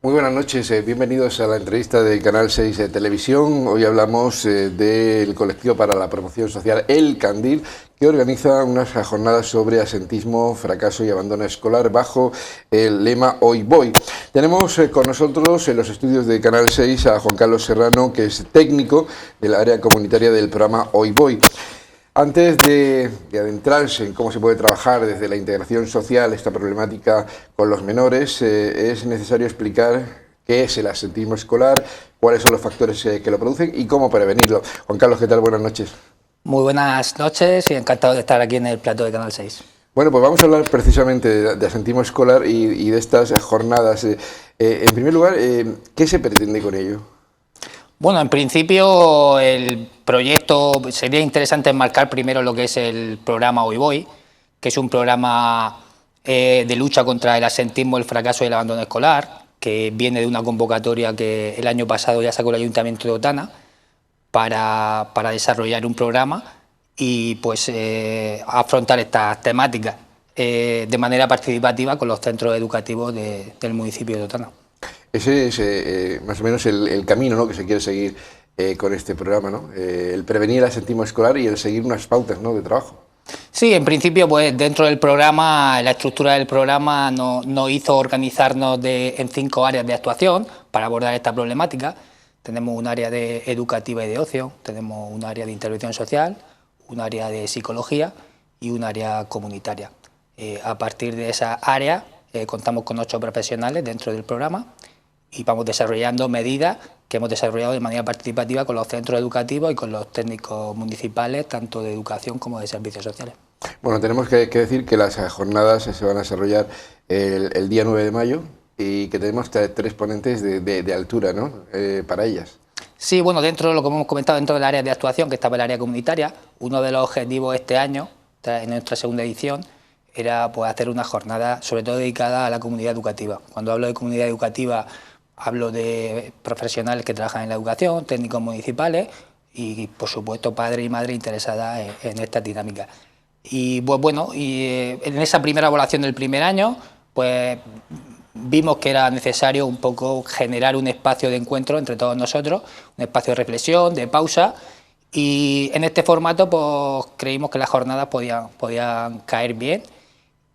Muy buenas noches, bienvenidos a la entrevista de Canal 6 de Televisión. Hoy hablamos del colectivo para la promoción social El Candil, que organiza unas jornadas sobre asentismo, fracaso y abandono escolar bajo el lema Hoy Voy. Tenemos con nosotros en los estudios de Canal 6 a Juan Carlos Serrano, que es técnico del área comunitaria del programa Hoy Voy. Antes de adentrarse en cómo se puede trabajar desde la integración social esta problemática con los menores, es necesario explicar qué es el asentismo escolar, cuáles son los factores que lo producen y cómo prevenirlo. Juan Carlos, ¿qué tal? Buenas noches. Muy buenas noches y encantado de estar aquí en el plató de Canal 6. Bueno, pues vamos a hablar precisamente de asentismo escolar y de estas jornadas. En primer lugar, ¿qué se pretende con ello? Bueno, en principio el proyecto sería interesante enmarcar primero lo que es el programa Hoy Voy, que es un programa de lucha contra el asentismo, el fracaso y el abandono escolar, que viene de una convocatoria que el año pasado ya sacó el Ayuntamiento de Otana para desarrollar un programa y pues afrontar estas temáticas de manera participativa con los centros educativos del municipio de Otana. Ese es más o menos el camino, ¿no?, que se quiere seguir con este programa, ¿no? El prevenir el asentismo escolar y el seguir unas pautas, ¿no?, de trabajo. Sí, en principio, pues dentro del programa, la estructura del programa nos hizo organizarnos en 5 áreas de actuación para abordar esta problemática. Tenemos un área de educativa y de ocio, tenemos un área de intervención social, un área de psicología y un área comunitaria. A partir de esa área contamos con 8 profesionales dentro del programa y vamos desarrollando medidas que hemos desarrollado de manera participativa con los centros educativos y con los técnicos municipales, tanto de educación como de servicios sociales. Bueno, tenemos que decir que las jornadas se van a desarrollar el día 9 de mayo y que tenemos 3 ponentes de altura, ¿no?, para ellas. Sí, bueno, dentro de lo que hemos comentado, dentro del área de actuación, que estaba el área comunitaria, uno de los objetivos este año, en nuestra segunda edición, era pues hacer una jornada sobre todo dedicada a la comunidad educativa. Cuando hablo de comunidad educativa, hablo de profesionales que trabajan en la educación, técnicos municipales y, por supuesto, padres y madres interesadas en esta dinámica. Y pues bueno, en esa primera evaluación del primer año, pues vimos que era necesario un poco generar un espacio de encuentro entre todos nosotros, un espacio de reflexión, de pausa, y en este formato pues creímos que las jornadas podían caer bien.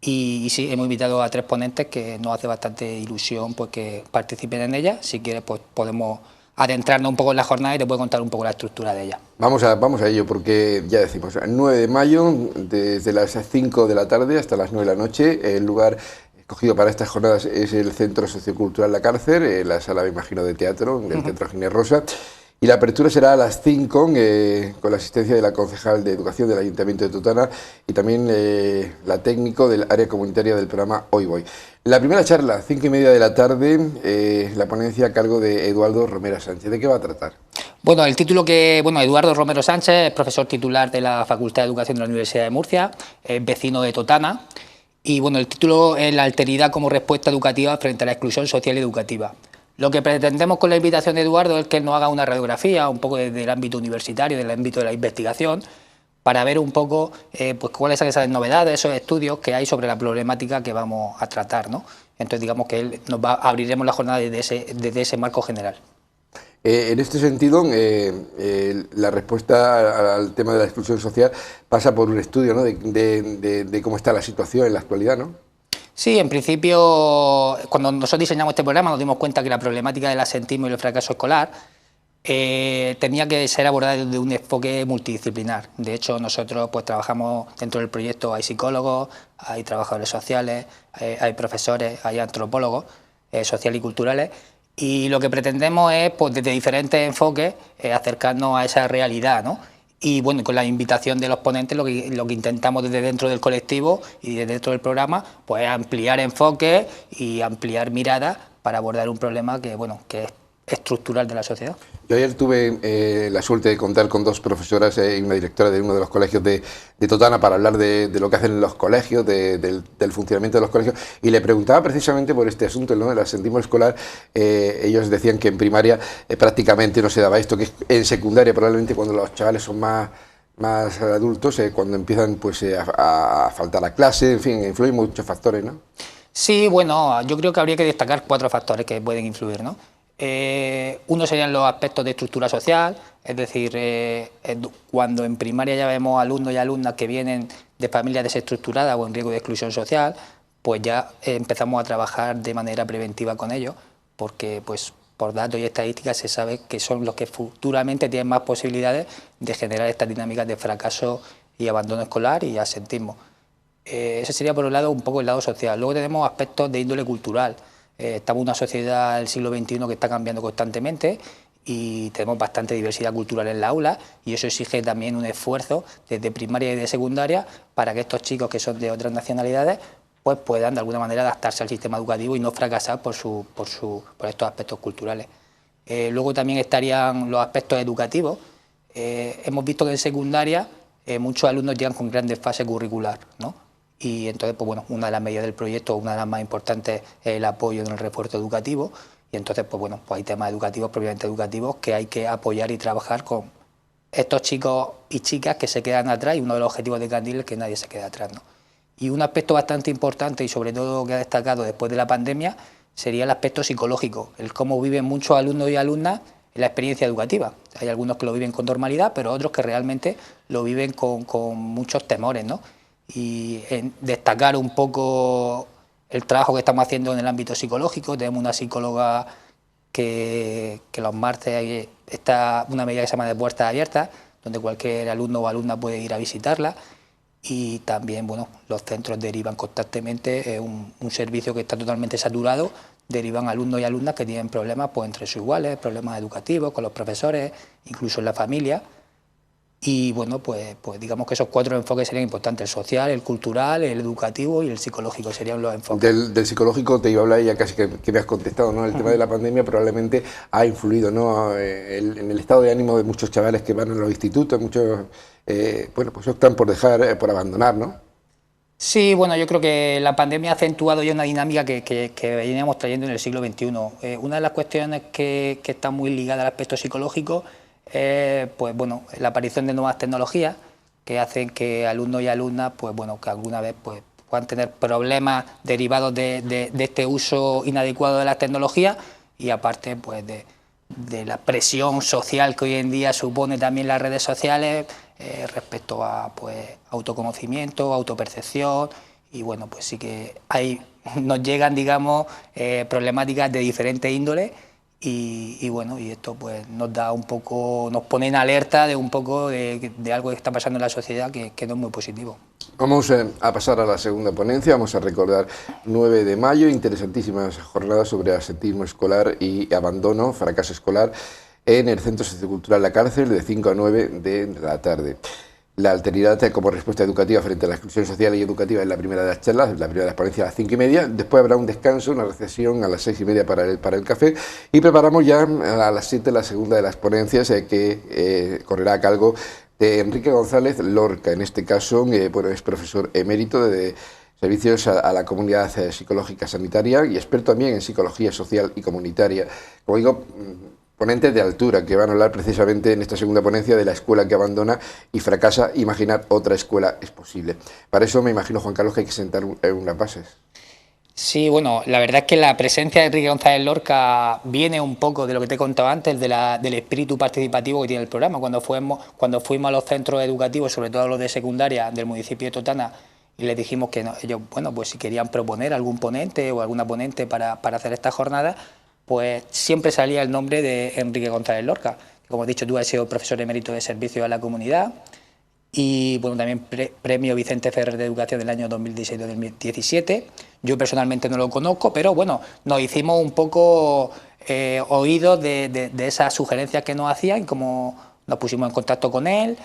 Y sí, hemos invitado a 3 ponentes que nos hace bastante ilusión pues que participen en ellas. Si quieres, pues podemos adentrarnos un poco en la jornada y te puedo contar un poco la estructura de ella. Vamos a ello, porque ya decimos, el 9 de mayo, desde las 5 de la tarde hasta las 9 de la noche, el lugar escogido para estas jornadas es el Centro Sociocultural La Cárcel, la sala, me imagino, de teatro del Teatro Ginés Rosa. Y la apertura será a las 5 con la asistencia de la concejal de Educación del Ayuntamiento de Totana y también la técnico del área comunitaria del programa Hoy Voy. La primera charla, 5:30 de la tarde, la ponencia a cargo de Eduardo Romero Sánchez. ¿De qué va a tratar? Bueno, el título Eduardo Romero Sánchez es profesor titular de la Facultad de Educación de la Universidad de Murcia, es vecino de Totana y bueno, el título es la alteridad como respuesta educativa frente a la exclusión social y educativa. Lo que pretendemos con la invitación de Eduardo es que él nos haga una radiografía un poco desde el ámbito universitario, del ámbito de la investigación, para ver un poco pues cuáles son esas novedades, esos estudios que hay sobre la problemática que vamos a tratar, ¿no? Entonces digamos que él abriremos la jornada desde ese marco general. En este sentido, la respuesta al tema de la exclusión social pasa por un estudio, ¿no?, de cómo está la situación en la actualidad, ¿no? Sí, en principio, cuando nosotros diseñamos este programa nos dimos cuenta que la problemática del asentismo y el fracaso escolar tenía que ser abordada desde un enfoque multidisciplinar. De hecho, nosotros pues trabajamos dentro del proyecto, hay psicólogos, hay trabajadores sociales, hay profesores, hay antropólogos sociales y culturales, y lo que pretendemos es, pues desde diferentes enfoques, acercarnos a esa realidad, ¿no? Y bueno, con la invitación de los ponentes lo que intentamos desde dentro del colectivo y desde dentro del programa, pues ampliar enfoques y ampliar miradas para abordar un problema que, bueno, que es estructural de la sociedad. Yo ayer tuve la suerte de contar con dos profesoras y una directora de uno de los colegios de Totana para hablar de lo que hacen los colegios, del funcionamiento de los colegios, y le preguntaba precisamente por este asunto, ¿no?, del absentismo escolar. Ellos decían que en primaria prácticamente no se daba esto, que en secundaria probablemente cuando los chavales son más adultos, cuando empiezan pues a faltar a clase, en fin, influyen muchos factores, ¿no? Sí, bueno, yo creo que habría que destacar 4 factores que pueden influir, ¿no? Uno serían los aspectos de estructura social, es decir, cuando en primaria ya vemos alumnos y alumnas que vienen de familias desestructuradas o en riesgo de exclusión social, pues ya empezamos a trabajar de manera preventiva con ellos, porque pues por datos y estadísticas se sabe que son los que futuramente tienen más posibilidades de generar estas dinámicas de fracaso y abandono escolar y absentismo. Ese sería por un lado un poco el lado social. Luego tenemos aspectos de índole cultural. Estamos en una sociedad del siglo XXI que está cambiando constantemente y tenemos bastante diversidad cultural en la aula, y eso exige también un esfuerzo desde primaria y de secundaria para que estos chicos que son de otras nacionalidades pues puedan de alguna manera adaptarse al sistema educativo y no fracasar por estos aspectos culturales. Luego también estarían los aspectos educativos. Hemos visto que en secundaria muchos alumnos llegan con gran desfase curricular, ¿no? Y entonces, pues bueno, una de las medidas del proyecto, una de las más importantes, es el apoyo en el refuerzo educativo, y entonces, pues bueno, pues hay temas educativos, propiamente educativos, que hay que apoyar y trabajar con estos chicos y chicas que se quedan atrás, y uno de los objetivos de Candil es que nadie se quede atrás, ¿no? Y un aspecto bastante importante y sobre todo que ha destacado después de la pandemia sería el aspecto psicológico, el cómo viven muchos alumnos y alumnas en la experiencia educativa. Hay algunos que lo viven con normalidad, pero otros que realmente lo viven con muchos temores, ¿no? Y en destacar un poco el trabajo que estamos haciendo en el ámbito psicológico. Tenemos una psicóloga que los martes está una medida que se llama de puertas abiertas, donde cualquier alumno o alumna puede ir a visitarla. Y también, bueno, los centros derivan constantemente, un servicio que está totalmente saturado, derivan alumnos y alumnas que tienen problemas pues entre sus iguales, problemas educativos, con los profesores, incluso en la familia. Y bueno, pues digamos que esos 4 enfoques serían importantes: el social, el cultural, el educativo y el psicológico serían los enfoques. Del psicológico te iba a hablar y ya casi que me has contestado, ¿no? El tema de la pandemia probablemente ha influido, ¿no?, en el estado de ánimo de muchos chavales que van a los institutos, muchos, bueno, pues optan por dejar, por abandonar, ¿no? Sí, bueno, yo creo que la pandemia ha acentuado ya una dinámica que veníamos trayendo en el siglo XXI. Una de las cuestiones que está muy ligada al aspecto psicológico, pues bueno, la aparición de nuevas tecnologías que hacen que alumnos y alumnas, pues bueno, que alguna vez pues puedan tener problemas derivados de este uso inadecuado de las tecnologías, y aparte pues de la presión social que hoy en día supone también las redes sociales respecto a pues autoconocimiento, autopercepción, y bueno, pues sí que nos llegan, digamos, problemáticas de diferentes índoles. Y bueno, y esto pues nos da un poco, nos pone en alerta de un poco de algo que está pasando en la sociedad que no es muy positivo. Vamos a pasar a la segunda ponencia. Vamos a recordar 9 de mayo, interesantísimas jornadas sobre absentismo escolar y abandono, fracaso escolar, en el Centro Sociocultural La Cárcel, de 5 a 9 de la tarde. La alteridad como respuesta educativa frente a la exclusión social y educativa es la primera de las charlas, la primera de las ponencias a las 5:30. Después habrá un descanso, una recesión a las 6:30 para el café, y preparamos ya a las 7 la segunda de las ponencias que correrá a cargo de Enrique González Lorca. En este caso, bueno, es profesor emérito de servicios a la comunidad psicológica sanitaria y experto también en psicología social y comunitaria. Como digo, ponentes de altura que van a hablar precisamente en esta segunda ponencia de la escuela que abandona y fracasa. Imaginar otra escuela es posible. Para eso me imagino, Juan Carlos, que hay que sentar unas bases. Sí, bueno, la verdad es que la presencia de Enrique González Lorca viene un poco de lo que te he contado antes, del espíritu participativo que tiene el programa. Cuando fuimos a los centros educativos, sobre todo a los de secundaria del municipio de Totana, y les dijimos que ellos, bueno, pues si querían proponer algún ponente o alguna ponente para hacer esta jornada, pues siempre salía el nombre de Enrique González Lorca. Como has dicho, tú has sido profesor emérito de servicio a la comunidad y bueno, también premio Vicente Ferrer de Educación del año 2016-2017. Yo personalmente no lo conozco, pero bueno, nos hicimos un poco oídos de esas sugerencias que nos hacían, y como nos pusimos en contacto con él,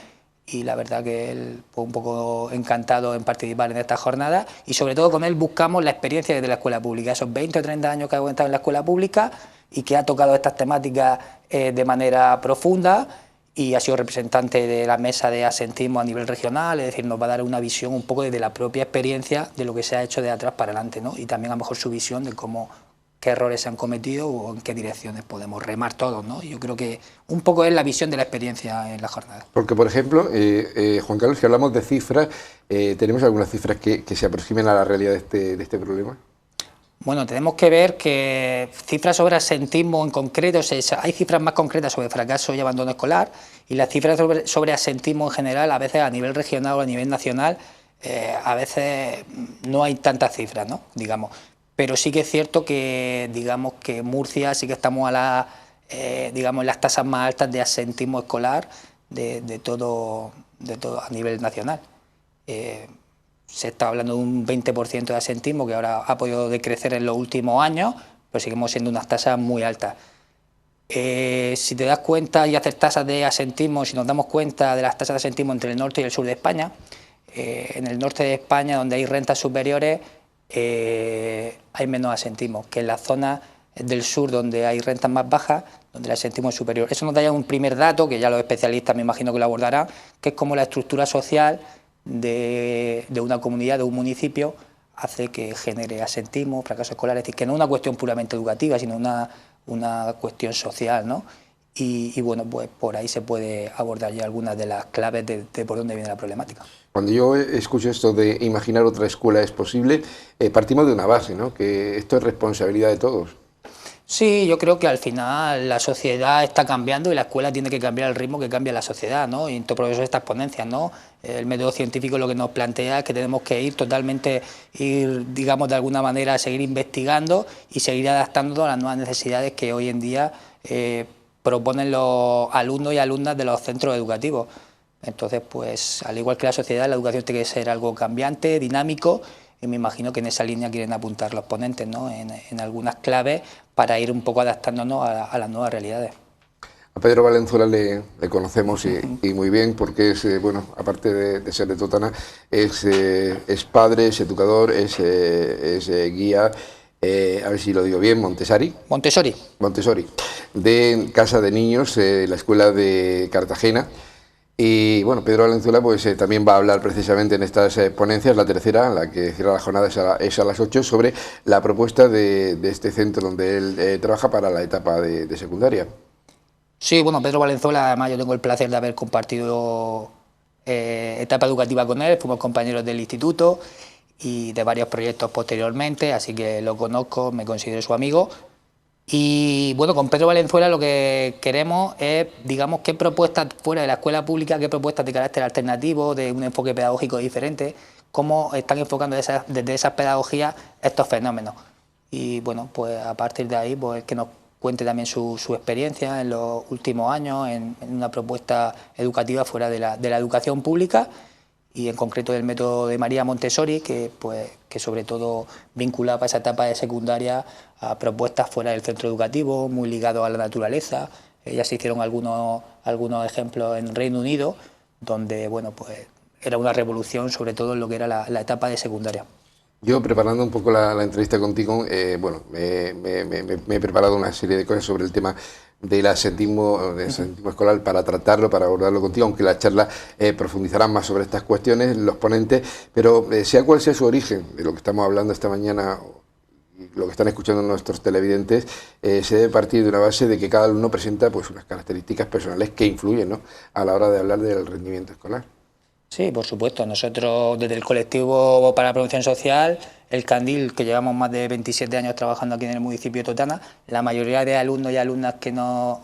y la verdad que él fue un poco encantado en participar en esta jornada, y sobre todo con él buscamos la experiencia desde la escuela pública, esos 20 o 30 años que ha aguantado en la escuela pública, y que ha tocado estas temáticas de manera profunda, y ha sido representante de la mesa de asentismo a nivel regional, es decir, nos va a dar una visión un poco desde la propia experiencia de lo que se ha hecho de atrás para adelante, ¿no? Y también a lo mejor su visión de cómo, qué errores se han cometido o en qué direcciones podemos remar todos, ¿no? Yo creo que un poco es la visión de la experiencia en la jornada. Porque, por ejemplo, Juan Carlos, si hablamos de cifras, ¿tenemos algunas cifras que se aproximen a la realidad de este problema? Bueno, tenemos que ver que cifras sobre asentismo en concreto, hay cifras más concretas sobre fracaso y abandono escolar, y las cifras sobre asentismo en general, a veces a nivel regional o a nivel nacional, a veces no hay tantas cifras, ¿no? Digamos. Pero sí que es cierto que, digamos, que Murcia sí que estamos digamos, en las tasas más altas de asentismo escolar de todo a nivel nacional. Se está hablando de un 20% de asentismo, que ahora ha podido decrecer en los últimos años, pero seguimos siendo unas tasas muy altas. Si te das cuenta y haces tasas de asentismo, si nos damos cuenta de las tasas de asentismo entre el norte y el sur de España, en el norte de España, donde hay rentas superiores, hay menos asentismo que en la zona del sur, donde hay rentas más bajas, donde el asentismo es superior. Eso nos da ya un primer dato, que ya los especialistas me imagino que lo abordarán, que es como la estructura social de una comunidad, de un municipio, hace que genere asentismo, fracaso escolar, es decir, que no es una cuestión puramente educativa, sino una cuestión social, ¿no? Y bueno, pues por ahí se puede abordar ya algunas de las claves de por dónde viene la problemática. Cuando yo escucho esto de imaginar otra escuela es posible, partimos de una base, ¿no? Que esto es responsabilidad de todos. Sí, yo creo que al final la sociedad está cambiando y la escuela tiene que cambiar el ritmo que cambia la sociedad, ¿no? Y por eso estas ponencias, ¿no? El método científico lo que nos plantea es que tenemos que digamos, de alguna manera, seguir investigando y seguir adaptándonos a las nuevas necesidades que hoy en día proponen los alumnos y alumnas de los centros educativos. Entonces, pues, al igual que la sociedad, la educación tiene que ser algo cambiante, dinámico, y me imagino que en esa línea quieren apuntar los ponentes, ¿no? En algunas claves para ir un poco adaptándonos a las nuevas realidades. A Pedro Valenzuela le conocemos y muy bien, porque es, bueno, aparte de ser de Totana, es padre, es educador, es guía, a ver si lo digo bien, Montessori, de Casa de Niños, la Escuela de Cartagena. Y bueno, Pedro Valenzuela pues también va a hablar precisamente en estas ponencias, la tercera, la que cierra la jornada es a las 8, sobre la propuesta de este centro donde él trabaja para la etapa de secundaria. Sí, bueno, Pedro Valenzuela, además yo tengo el placer de haber compartido etapa educativa con él, fuimos compañeros del instituto y de varios proyectos posteriormente, así que lo conozco, me considero su amigo. Y bueno, con Pedro Valenzuela lo que queremos es, digamos, qué propuestas fuera de la escuela pública, qué propuestas de carácter alternativo, de un enfoque pedagógico diferente, cómo están enfocando desde esas pedagogías estos fenómenos. Y bueno, pues a partir de ahí, pues que nos cuente también su experiencia en los últimos años en una propuesta educativa fuera de la educación pública, y en concreto del método de María Montessori, que sobre todo vinculaba esa etapa de secundaria a propuestas fuera del centro educativo, muy ligados a la naturaleza. Ya se hicieron algunos ejemplos en Reino Unido, donde bueno, pues era una revolución, sobre todo en lo que era la etapa de secundaria. Yo, preparando un poco la entrevista contigo, bueno, me he preparado una serie de cosas sobre el tema del asentismo escolar para tratarlo, para abordarlo contigo, aunque la charla profundizará más sobre estas cuestiones, los ponentes, pero sea cual sea su origen, de lo que estamos hablando esta mañana, lo que están escuchando nuestros televidentes, se debe partir de una base de que cada alumno presenta pues unas características personales que influyen, ¿no?, a la hora de hablar del rendimiento escolar. Sí, por supuesto. Nosotros, desde el colectivo para la promoción social, el Candil, que llevamos más de 27 años trabajando aquí en el municipio de Totana, la mayoría de alumnos y alumnas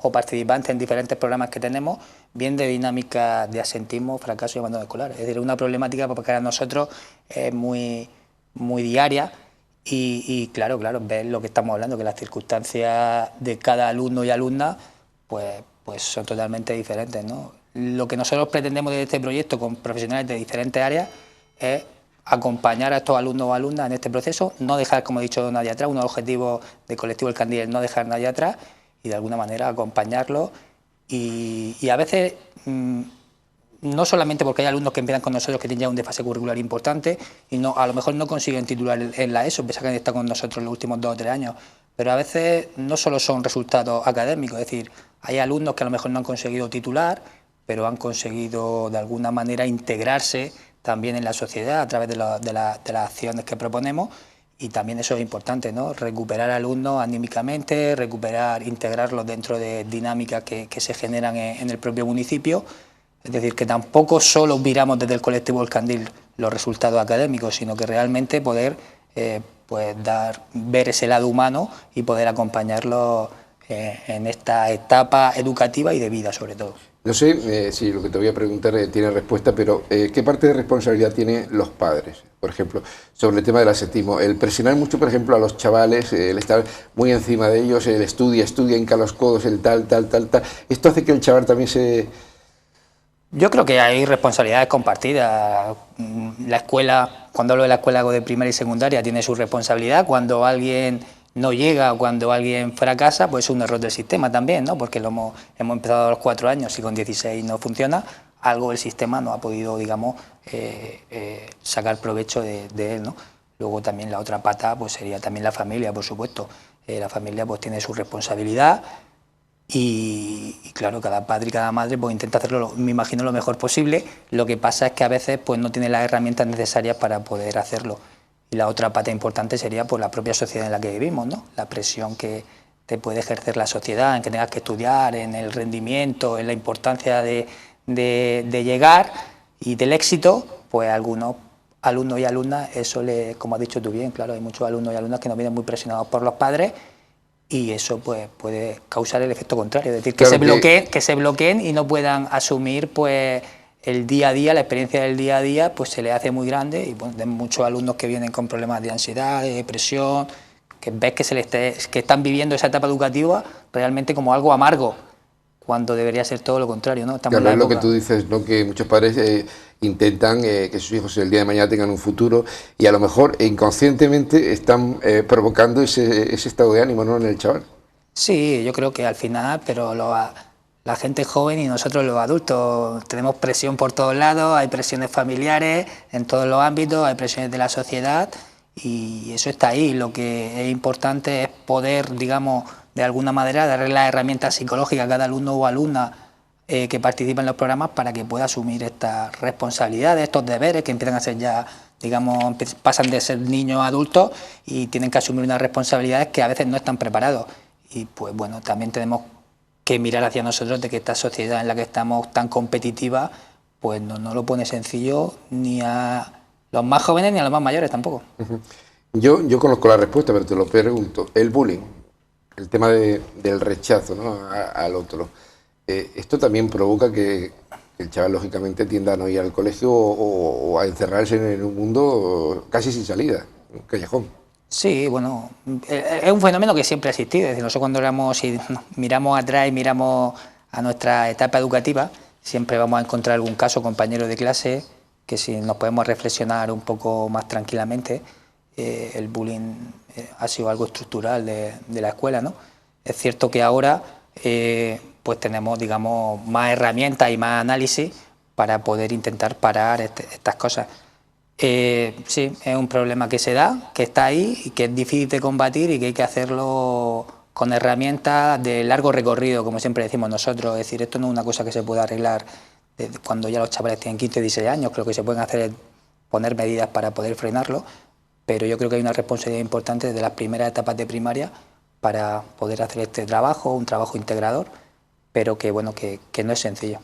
o participantes en diferentes programas que tenemos vienen de dinámicas de asentismo, fracaso y abandono escolar. Es decir, una problemática porque para nosotros es muy diaria y claro, ver lo que estamos hablando, que las circunstancias de cada alumno y alumna pues son totalmente diferentes, ¿no? Lo que nosotros pretendemos de este proyecto con profesionales de diferentes áreas es acompañar a estos alumnos o alumnas en este proceso, no dejar, como he dicho, nadie atrás. Uno de los objetivos del colectivo El Candil es no dejar nadie atrás y de alguna manera acompañarlos y a veces no solamente porque hay alumnos que empiezan con nosotros que tienen ya un desfase curricular importante y no, a lo mejor no consiguen titular en la ESO, pese a que han estado con nosotros los últimos 2 o 3 años, pero a veces no solo son resultados académicos, es decir, hay alumnos que a lo mejor no han conseguido titular, pero han conseguido de alguna manera integrarse también en la sociedad a través de las acciones que proponemos, y también eso es importante, ¿no? Recuperar alumnos anímicamente, integrarlos dentro de dinámicas que se generan en el propio municipio. Es decir, que tampoco solo miramos desde el colectivo El Candil los resultados académicos, sino que realmente poder pues ver ese lado humano y poder acompañarlos en esta etapa educativa y de vida, sobre todo. No sé si lo que te voy a preguntar tiene respuesta, pero ¿qué parte de responsabilidad tienen los padres, por ejemplo, sobre el tema del asentismo? El presionar mucho, por ejemplo, a los chavales, el estar muy encima de ellos, el estudia, hinca los codos, el tal. ¿Esto hace que el chaval también se...? Yo creo que hay responsabilidades compartidas. La escuela, cuando hablo de la escuela hago de primaria y secundaria, tiene su responsabilidad. Cuando alguien no llega, cuando alguien fracasa, pues es un error del sistema también, ¿no? Porque hemos empezado a los 4 años y con 16 no funciona, algo el sistema no ha podido, digamos, sacar provecho de él, ¿no? Luego también la otra pata pues sería también la familia, por supuesto. La familia pues tiene su responsabilidad. Y claro, cada padre y cada madre pues intenta hacerlo, me imagino, lo mejor posible. Lo que pasa es que a veces pues no tiene las herramientas necesarias para poder hacerlo. Y la otra pata importante sería pues la propia sociedad en la que vivimos, ¿no? La presión que te puede ejercer la sociedad en que tengas que estudiar, en el rendimiento, en la importancia de llegar y del éxito. Pues a algunos alumnos y alumnas eso como has dicho tú bien, claro, hay muchos alumnos y alumnas que nos vienen muy presionados por los padres. Y eso pues puede causar el efecto contrario, es decir, que se bloqueen y no puedan asumir pues el día a día, la experiencia del día a día, pues se les hace muy grande. Y bueno, tenemos muchos alumnos que vienen con problemas de ansiedad, de depresión, que ves que están viviendo esa etapa educativa realmente como algo amargo, cuando debería ser todo lo contrario, ¿no? Claro, es lo que tú dices, ¿no? Que muchos padres intentan que sus hijos el día de mañana tengan un futuro y a lo mejor inconscientemente están provocando ese estado de ánimo, ¿no?, en el chaval. Sí, yo creo que al final, pero la gente joven y nosotros los adultos tenemos presión por todos lados, hay presiones familiares en todos los ámbitos, hay presiones de la sociedad y eso está ahí. Lo que es importante es poder, digamos, de alguna manera darle las herramientas psicológicas a cada alumno o alumna que participa en los programas para que pueda asumir estas responsabilidades, estos deberes que empiezan a ser ya, digamos, pasan de ser niños a adultos y tienen que asumir unas responsabilidades que a veces no están preparados. Y pues bueno, también tenemos que mirar hacia nosotros de que esta sociedad en la que estamos tan competitiva, pues no lo pone sencillo ni a los más jóvenes ni a los más mayores tampoco. Yo conozco la respuesta, pero te lo pregunto. El bullying, el tema del rechazo, ¿no?, al otro, esto también provoca que el chaval lógicamente tienda a no ir al colegio o a encerrarse en un mundo casi sin salida, un callejón. Sí, bueno, es un fenómeno que siempre ha existido. Es decir, nosotros cuando si miramos atrás y miramos a nuestra etapa educativa, siempre vamos a encontrar algún caso, compañero de clase, que si nos podemos reflexionar un poco más tranquilamente, el bullying ha sido algo estructural de la escuela, ¿no? Es cierto que ahora pues tenemos, digamos, más herramientas y más análisis para poder intentar parar estas cosas. Sí, es un problema que se da, que está ahí y que es difícil de combatir y que hay que hacerlo con herramientas de largo recorrido, como siempre decimos nosotros. Es decir, esto no es una cosa que se puede arreglar cuando ya los chavales tienen 15 o 16 años. Creo que se pueden hacer poner medidas para poder frenarlo, pero yo creo que hay una responsabilidad importante desde las primeras etapas de primaria para poder hacer este trabajo, un trabajo integrador, pero que bueno, que no es sencillo.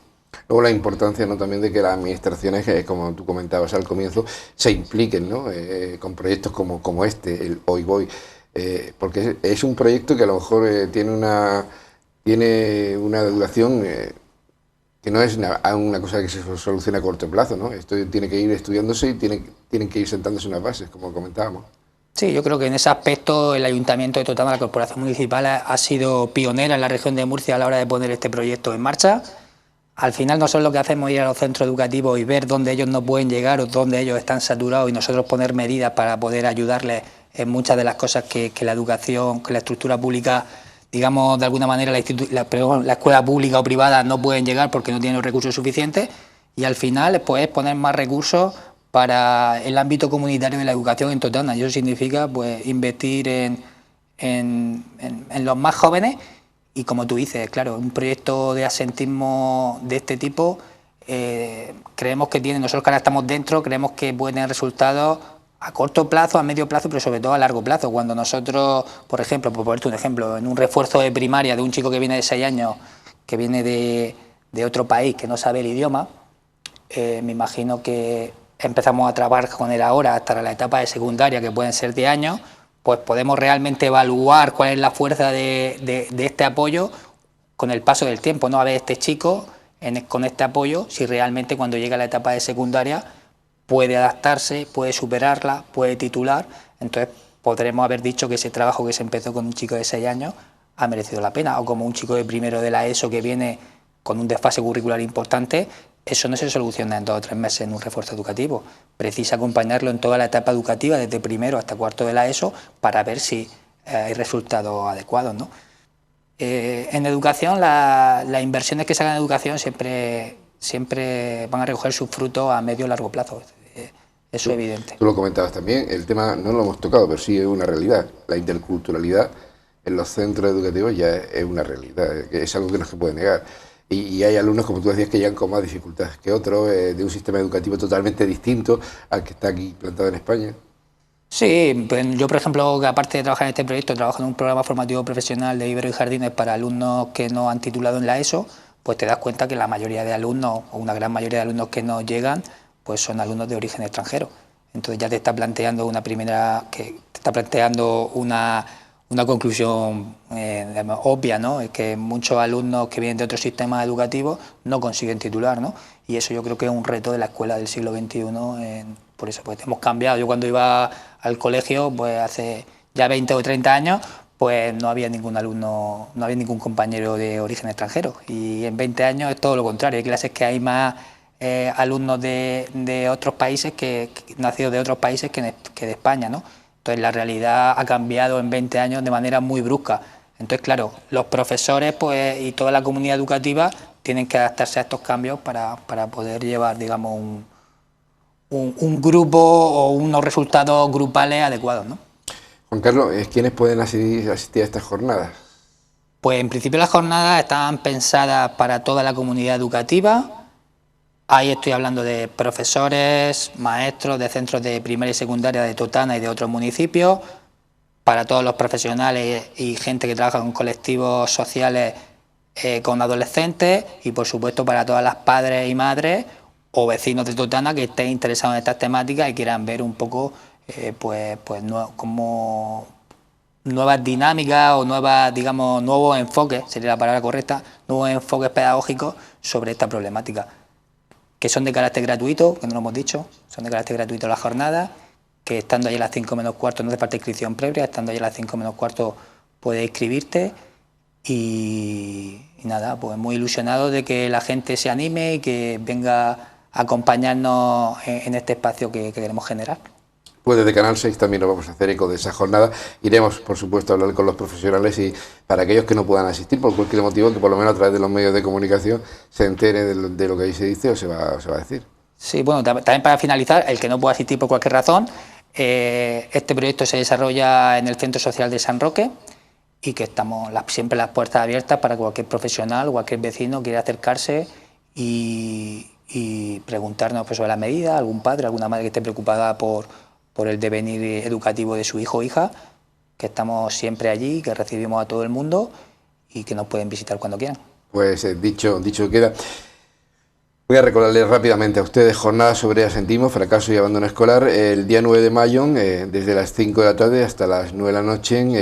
Luego la importancia, ¿no?, también de que las administraciones, como tú comentabas al comienzo, se impliquen, ¿no?, con proyectos como este, el Hoy Voy, porque es un proyecto que a lo mejor tiene una duración que no es una cosa que se solucione a corto plazo, ¿no? Esto tiene que ir estudiándose y tienen que ir sentándose unas bases, como comentábamos. Sí, yo creo que en ese aspecto el Ayuntamiento de Totana, la Corporación Municipal, ha sido pionera en la región de Murcia a la hora de poner este proyecto en marcha. Al final nosotros lo que hacemos es ir a los centros educativos y ver dónde ellos no pueden llegar o dónde ellos están saturados y nosotros poner medidas para poder ayudarles en muchas de las cosas que la educación, que la estructura pública, digamos, de alguna manera la escuela pública o privada no pueden llegar porque no tienen los recursos suficientes. y al final pues poner más recursos para el ámbito comunitario de la educación en Totana, y eso significa pues invertir en los más jóvenes. Y como tú dices, claro, un proyecto de asentismo de este tipo, creemos que tiene, nosotros que ahora estamos dentro, creemos que puede tener resultados a corto plazo, a medio plazo, pero sobre todo a largo plazo. Cuando nosotros, por ejemplo, por ponerte un ejemplo, en un refuerzo de primaria de un chico que viene de 6 años, que viene de otro país, que no sabe el idioma, me imagino que empezamos a trabajar con él ahora hasta la etapa de secundaria, que pueden ser 10 años, pues podemos realmente evaluar cuál es la fuerza de este apoyo con el paso del tiempo, ¿no? A ver, este chico con este apoyo, si realmente cuando llega a la etapa de secundaria puede adaptarse, puede superarla, puede titular, entonces podremos haber dicho que ese trabajo que se empezó con un chico de 6 años ha merecido la pena, o como un chico de primero de la ESO que viene con un desfase curricular importante. Eso no se soluciona en 2 o 3 meses en un refuerzo educativo. Precisa acompañarlo en toda la etapa educativa, desde primero hasta cuarto de la ESO, para ver si hay resultados adecuados, ¿no? En educación, las inversiones que se hagan en educación siempre van a recoger sus frutos a medio y largo plazo. Eso es evidente. Tú lo comentabas también, el tema no lo hemos tocado, pero sí es una realidad. La interculturalidad en los centros educativos ya es una realidad, es algo que no se puede negar. Y hay alumnos, como tú decías, que llegan con más dificultades que otros, de un sistema educativo totalmente distinto al que está aquí plantado en España. Sí, pues yo, por ejemplo, que aparte de trabajar en este proyecto, trabajo en un programa formativo profesional de viveros y jardines para alumnos que no han titulado en la ESO, pues te das cuenta que la mayoría de alumnos, o una gran mayoría de alumnos que nos llegan, pues son alumnos de origen extranjero. Entonces ya te está planteando una conclusión obvia, ¿no? Es que muchos alumnos que vienen de otros sistemas educativos no consiguen titular, ¿no? Y eso yo creo que es un reto de la escuela del siglo XXI. Por eso pues hemos cambiado. Yo cuando iba al colegio, pues hace ya 20 o 30 años, pues no había ningún alumno, no había ningún compañero de origen extranjero. Y en 20 años es todo lo contrario. Hay clases que hay más alumnos de otros países, nacidos de otros países que de España, ¿no? Entonces la realidad ha cambiado en 20 años de manera muy brusca. Entonces, claro, los profesores pues, y toda la comunidad educativa tienen que adaptarse a estos cambios para poder llevar, digamos, un grupo o unos resultados grupales adecuados, ¿no? Juan Carlos, ¿quiénes pueden asistir a estas jornadas? Pues en principio las jornadas estaban pensadas para toda la comunidad educativa. Ahí estoy hablando de profesores, maestros de centros de primaria y secundaria de Totana y de otros municipios, para todos los profesionales y gente que trabaja con colectivos sociales con adolescentes, y por supuesto para todas las padres y madres o vecinos de Totana que estén interesados en estas temáticas y quieran ver un poco como nuevas dinámicas o nuevos enfoques, sería la palabra correcta, nuevos enfoques pedagógicos sobre esta problemática, que son de carácter gratuito, que no lo hemos dicho, son de carácter gratuito las jornadas, que estando allí a las 5 menos cuarto, no hace falta inscripción previa, estando allí a las 5 menos cuarto puedes inscribirte y nada, pues muy ilusionado de que la gente se anime y que venga a acompañarnos en este espacio que queremos generar. Pues desde Canal 6 también nos vamos a hacer eco de esa jornada. Iremos, por supuesto, a hablar con los profesionales y para aquellos que no puedan asistir por cualquier motivo, que por lo menos a través de los medios de comunicación se entere de lo que ahí se dice o se va a decir. Sí, bueno, también para finalizar, el que no pueda asistir por cualquier razón, este proyecto se desarrolla en el Centro Social de San Roque y que estamos siempre las puertas abiertas para cualquier profesional, cualquier vecino quiera acercarse y preguntarnos pues, sobre la medida, algún padre, alguna madre que esté preocupada por el devenir educativo de su hijo o hija, que estamos siempre allí, que recibimos a todo el mundo y que nos pueden visitar cuando quieran. Pues dicho queda. Voy a recordarles rápidamente a ustedes jornadas sobre asentismo, fracaso y abandono escolar el día 9 de mayo, desde las 5 de la tarde hasta las 9 de la noche en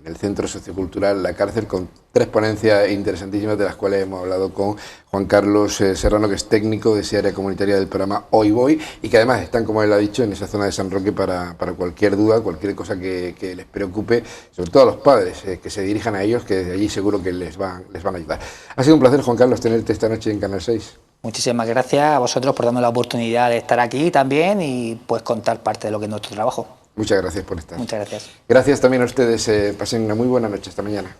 el Centro Sociocultural La Cárcel, con 3 ponencias interesantísimas de las cuales hemos hablado con Juan Carlos Serrano, que es técnico de ese área comunitaria del programa Hoy Voy, y que además están, como él ha dicho, en esa zona de San Roque para cualquier duda, cualquier cosa que les preocupe, sobre todo a los padres, que se dirijan a ellos, que desde allí seguro que les van a ayudar. Ha sido un placer, Juan Carlos, tenerte esta noche en Canal 6. Muchísimas gracias a vosotros por darnos la oportunidad de estar aquí también y pues contar parte de lo que es nuestro trabajo. Muchas gracias por estar. Muchas gracias. Gracias también a ustedes. Pasen una muy buena noche. Hasta mañana.